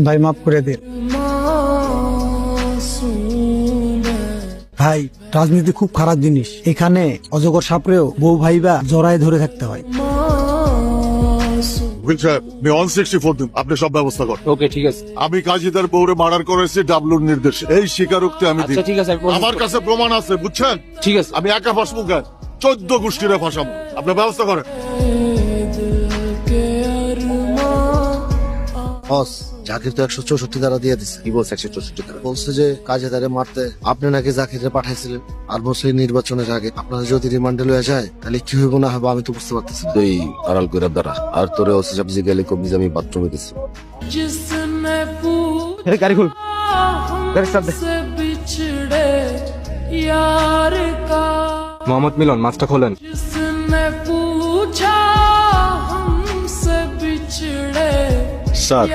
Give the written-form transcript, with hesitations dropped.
ভাই মাফ করে দিন ভাই। রাজনীতি খুব খারাপ জিনিস, এখানে অজগর সাপড়েও বউ ভাইবা জড়ায় ধরে থাকতে হয়। উকিল সাহেব, আমি 164 দিন, আপনি সব ব্যবস্থা করেন। ওকে ঠিক আছে। আমি কাজীদার বউরে মার্ডার করেছি ডাবলুর নির্দেশে, এই স্বীকারোক্তি আমি দিই। আচ্ছা ঠিক আছে, আমি process আমার কাছে প্রমাণ আছে, বুঝছেন? ঠিক আছে। আমি একা ফাঁসবো কেন, 14 গোষ্ঠীরে ফাঁসাবো। আপনার ব্যবস্থা করেন। বস, জাকির তো 164 ধারা দিয়ে দিচ্ছে। কি বলছে 164 টাকা? বলছে যে কাজেদারে মারতে আপনি নাকি জাকিরে পাঠাইছিলেন, আর বলছে এই নির্বাচনের আগে আপনারা যদি রিমান্ডে লয়ে যায় তাহলে কি হইব না হবে আমি তো বুঝতে পারতেছি না। তুই আড়াল করে দাঁড়া, আর তোরে ওসি সাহেব জিজ্ঞাসা কবি আমি বাথরুমে গেছি। গাড়ি খুল, গাড়ি স্টার্ট দে। মোহাম্মদ মিলন, মাছটা খোলেন। স্যার